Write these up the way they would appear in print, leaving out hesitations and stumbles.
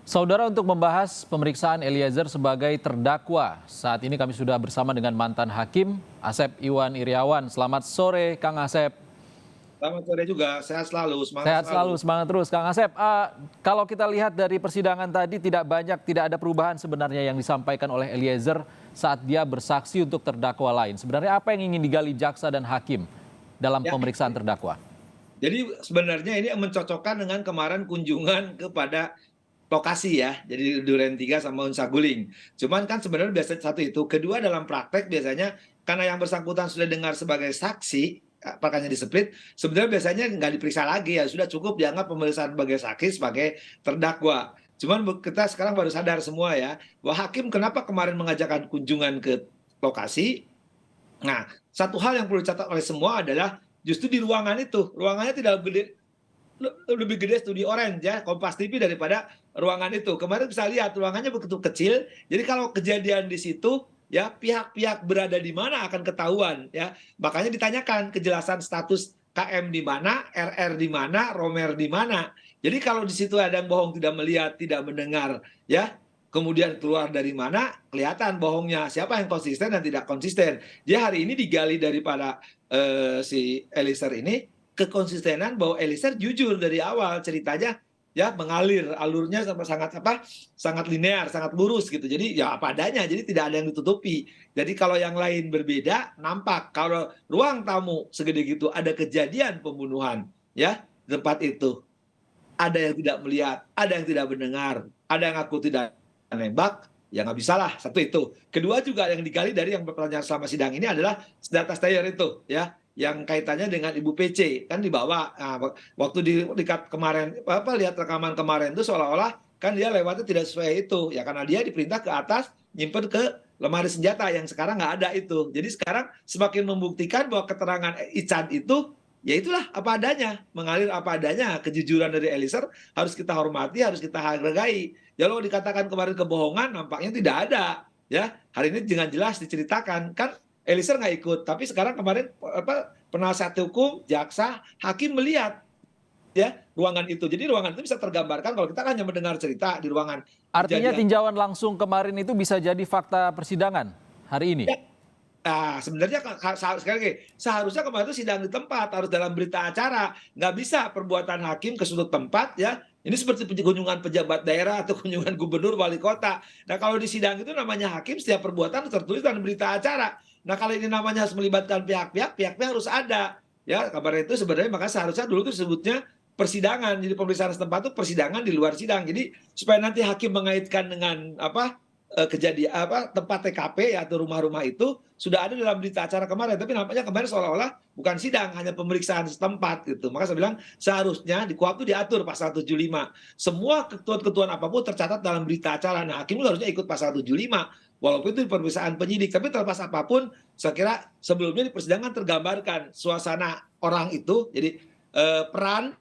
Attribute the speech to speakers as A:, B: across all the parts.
A: Saudara, untuk membahas pemeriksaan Eliezer sebagai terdakwa, saat ini kami sudah bersama dengan mantan hakim Asep Iwan Iryawan. Selamat sore, Kang Asep.
B: Selamat sore juga, sehat selalu, semangat
A: Sehat selalu,
B: selalu.
A: semangat terus, Kang Asep. Kalau kita lihat dari persidangan tadi tidak ada perubahan sebenarnya yang disampaikan oleh Eliezer saat dia bersaksi untuk terdakwa lain. Sebenarnya apa yang ingin digali jaksa dan hakim dalam
B: Ya,
A: pemeriksaan terdakwa?
B: jadi sebenarnya ini mencocokkan dengan kemarin kunjungan kepada lokasi ya, jadi Duren 3 sama Unsa Guling. Cuman kan sebenarnya biasa satu itu, kedua dalam praktek biasanya karena yang bersangkutan sudah dengar sebagai saksi, perkaranya diseplit, sebenarnya biasanya nggak diperiksa lagi ya, sudah cukup dianggap pemeriksaan sebagai saksi sebagai terdakwa. Cuman kita sekarang baru sadar semua ya, bahwa hakim kenapa kemarin mengajakkan kunjungan ke lokasi. Nah, satu hal yang perlu dicatat oleh semua adalah justru di ruangan itu, ruangannya tidak lebih gede studi Orange ya, Kompas TV daripada ruangan itu. Kemarin bisa lihat ruangannya begitu kecil, jadi kalau kejadian di situ ya pihak-pihak berada di mana akan ketahuan ya. Makanya ditanyakan kejelasan status KM di mana, RR di mana, Romer di mana. Jadi kalau di situ ada yang bohong, tidak melihat, tidak mendengar ya, kemudian keluar dari mana, kelihatan bohongnya. Siapa yang konsisten dan tidak konsisten. Jadi hari ini digali daripada si Eliezer ini, kekonsistenan bahwa Eliezer jujur dari awal ceritanya ya, mengalir alurnya sangat linear, sangat lurus gitu. Jadi ya apa adanya, jadi tidak ada yang ditutupi. Jadi kalau yang lain berbeda, nampak kalau ruang tamu segede gitu ada kejadian pembunuhan ya di tempat itu, ada yang tidak melihat, ada yang tidak mendengar, ada yang aku tidak nembak, ya nggak bisa lah. Satu itu. Kedua juga yang digali dari yang pertanyaan selama sidang ini adalah data stayer itu ya, yang kaitannya dengan Ibu PC kan dibawa. Nah, waktu di kemarin lihat rekaman kemarin itu seolah-olah kan dia lewatnya tidak sesuai itu ya, karena dia diperintah ke atas nyimpen ke lemari senjata yang sekarang nggak ada itu. Jadi sekarang semakin membuktikan bahwa keterangan Ican itu ya itulah apa adanya, mengalir apa adanya. Kejujuran dari Eliezer harus kita hormati, harus kita hargai. Ya, kalau dikatakan kemarin kebohongan, nampaknya tidak ada. Ya, hari ini dengan jelas diceritakan kan Eliezer nggak ikut, tapi sekarang kemarin penasihat hukum, jaksa, hakim melihat ya ruangan itu. Jadi ruangan itu bisa tergambarkan kalau kita hanya mendengar cerita di ruangan
A: Artinya
B: kejadian.
A: tinjauan langsung kemarin itu bisa jadi fakta persidangan hari ini?
B: Ya, nah, sebenarnya sekali lagi, seharusnya kemarin itu sidang di tempat, harus dalam berita acara. Nggak bisa perbuatan hakim ke sudut tempat ya. Ini seperti kunjungan pejabat daerah atau kunjungan gubernur, wali kota. Nah, kalau di sidang itu namanya hakim, setiap perbuatan tertulis dalam berita acara. Nah, kalau ini namanya harus melibatkan pihak-pihak, pihak-pihak harus ada. Ya, kabar itu sebenarnya maka seharusnya dulu itu sebutnya persidangan. Jadi pemeriksaan setempat itu persidangan di luar sidang. Jadi supaya nanti hakim mengaitkan dengan kejadian tempat TKP ya, atau rumah-rumah itu sudah ada dalam berita acara kemarin, tapi nampaknya kemarin seolah-olah bukan sidang, hanya pemeriksaan setempat gitu. Maka saya bilang seharusnya di KUHP itu diatur pasal 75, semua ketentuan apapun tercatat dalam berita acara. Nah, hakim itu harusnya ikut pasal 75 walaupun itu di pemeriksaan penyidik. Tapi terlepas apapun, saya kira sebelumnya di persidangan tergambarkan suasana orang itu. Jadi peran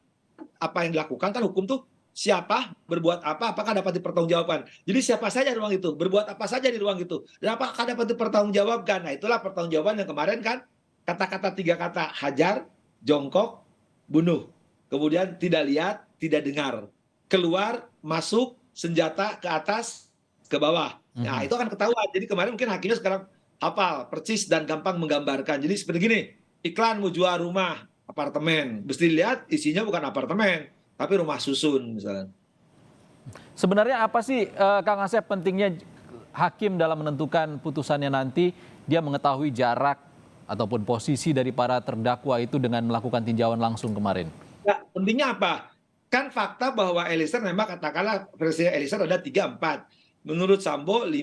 B: apa yang dilakukan, kan hukum tuh siapa berbuat apa, apakah dapat dipertanggungjawabkan. Jadi siapa saja di ruang itu, berbuat apa saja di ruang itu, dan apakah dapat dipertanggungjawabkan. Nah, itulah pertanggungjawaban yang kemarin kan, kata-kata tiga kata: hajar, jongkok, bunuh. Kemudian tidak lihat, tidak dengar. Keluar, masuk, senjata ke atas, ke bawah. Nah, itu akan ketahuan. Jadi kemarin mungkin hakimnya sekarang hafal, persis, dan gampang menggambarkan. Jadi seperti gini, iklan mau jual rumah, apartemen. Mesti dilihat isinya bukan apartemen, tapi rumah susun misalnya.
A: Sebenarnya apa sih, Kang Asep, pentingnya hakim dalam menentukan putusannya nanti dia mengetahui jarak ataupun posisi dari para terdakwa itu dengan melakukan tinjauan langsung kemarin?
B: Ya, pentingnya apa? Kan fakta bahwa Eliezer memang, katakanlah versi Eliezer ada 3, 4. Menurut Sambo 5.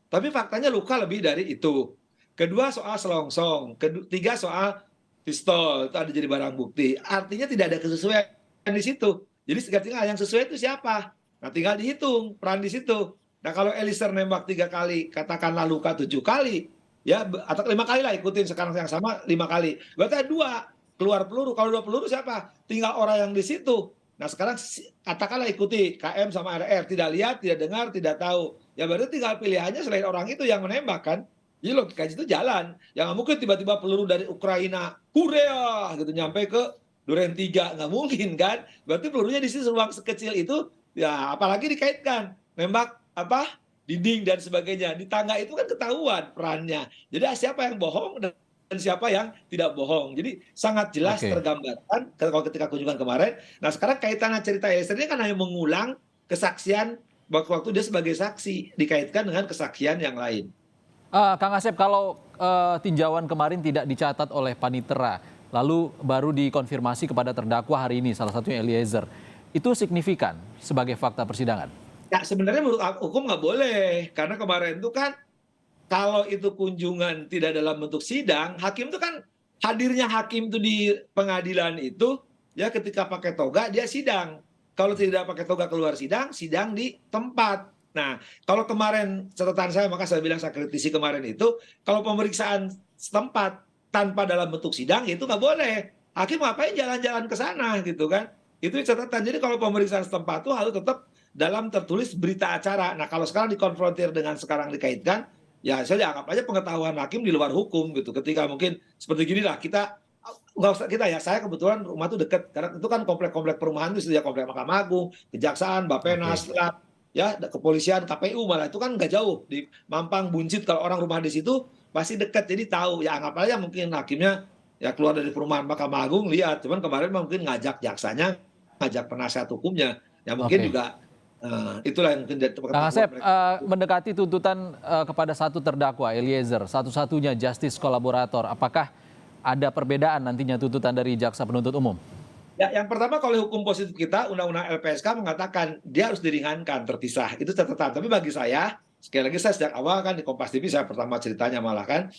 B: Tapi faktanya luka lebih dari itu. Kedua soal selongsong. Tiga soal pistol. Itu ada jadi barang bukti. Artinya tidak ada kesesuaian di situ. Jadi tinggal yang sesuai itu siapa? Nah, tinggal dihitung peran di situ. Nah, kalau Eliezer nembak 3 kali, katakanlah luka 7 kali, ya, atau 5 kali lah, ikutin sekarang yang sama 5 kali. Berarti ada 2 keluar peluru. Kalau 2 peluru siapa? Tinggal orang yang di situ. Nah, sekarang katakanlah ikuti KM sama RR, tidak lihat, tidak dengar, tidak tahu. Ya berarti tinggal pilihannya selain orang itu yang menembak kan. Jadi logika itu jalan. Ya nggak mungkin tiba-tiba peluru dari Ukraina, Korea gitu nyampe ke Duren 3, nggak mungkin kan. Berarti pelurunya di sini ruang sekecil itu Ya, apalagi dikaitkan nembak apa dinding dan sebagainya. Di tangga itu kan ketahuan perannya. Jadi siapa yang bohong dan siapa yang tidak bohong. Jadi sangat jelas
A: Oke.
B: tergambarkan kalau ketika kunjungan kemarin. Nah, sekarang kaitannya cerita Eliezer ini kan hanya mengulang kesaksian waktu dia sebagai saksi dikaitkan dengan kesaksian yang lain.
A: Kang Asep, kalau tinjauan kemarin tidak dicatat oleh panitera, lalu baru dikonfirmasi kepada terdakwa hari ini, salah satunya Eliezer, itu signifikan sebagai fakta persidangan?
B: Ya, sebenarnya menurut hukum nggak boleh. Karena kemarin itu kan kalau itu kunjungan tidak dalam bentuk sidang, hakim itu kan hadirnya hakim itu di pengadilan itu ya ketika pakai toga dia sidang. Kalau tidak pakai toga keluar sidang, sidang di tempat. Nah, kalau kemarin catatan saya, maka saya bilang saya kritisi kemarin itu, kalau pemeriksaan setempat tanpa dalam bentuk sidang, itu nggak boleh. Hakim ngapain jalan-jalan ke sana gitu kan? Itu catatan. Jadi kalau pemeriksaan setempat itu harus tetap dalam tertulis berita acara. Nah, kalau sekarang dikonfrontir dengan sekarang dikaitkan, ya saya anggap aja pengetahuan hakim di luar hukum gitu. Ketika mungkin seperti gini lah kita nggak usah kita ya, saya kebetulan rumah tuh deket karena itu kan komplek-komplek perumahan itu ya, komplek Mahkamah Agung, Kejaksaan,
A: Oke.
B: Bappenas, ya kepolisian, KPU malah itu kan nggak jauh di Mampang, Buncit kalau orang rumah di situ pasti dekat jadi tahu ya anggap aja mungkin hakimnya ya keluar dari perumahan Mahkamah Agung lihat cuman kemarin mungkin ngajak jaksanya ngajak penasihat hukumnya ya mungkin
A: Oke.
B: juga itulah yang mungkin
A: Kang
B: membuat
A: Asep,
B: mereka.
A: mendekati tuntutan kepada satu terdakwa, Eliezer, satu-satunya justice kolaborator, apakah ada perbedaan nantinya tuntutan dari jaksa penuntut umum?
B: Ya, yang pertama kalau hukum positif kita, Undang-Undang LPSK mengatakan dia harus diringankan, terpisah. Itu catatan. Tapi bagi saya, sekali lagi saya sejak awal kan di Kompas TV saya pertama ceritanya malah kan,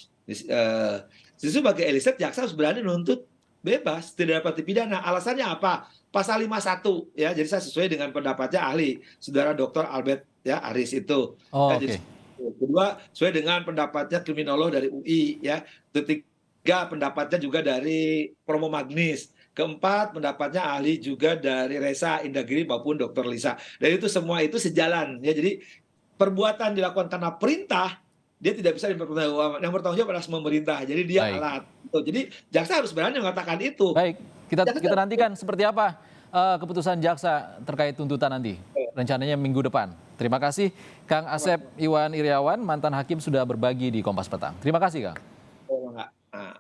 B: justru bagi Eliezer jaksa harus berani nuntut bebas, tidak dapat dipidana. Alasannya apa? Pasal 51 ya. Jadi saya sesuai dengan pendapatnya ahli, Saudara Dr. Albert ya Aris itu.
A: Oh,
B: Ya, jadi
A: oke.
B: kedua sesuai dengan pendapatnya kriminolog dari UI ya. Ketiga pendapatnya juga dari Promo Magnis. Keempat, pendapatnya ahli juga dari Resa Indragiri maupun Dr. Lisa. Dan itu semua itu sejalan ya. Jadi perbuatan dilakukan karena perintah, dia tidak bisa dipertanggungjawabkan. Yang bertanggung jawab adalah pemerintah. Jadi dia
A: Baik.
B: alat. Jadi jaksa harus berani mengatakan itu.
A: Baik, kita
B: Jaksa
A: nantikan seperti apa keputusan jaksa terkait tuntutan nanti. Rencananya minggu depan. Terima kasih Kang Asep Iwan Iriawan, mantan hakim sudah berbagi di Kompas Petang. Terima kasih Kang.
B: enggak. Nah,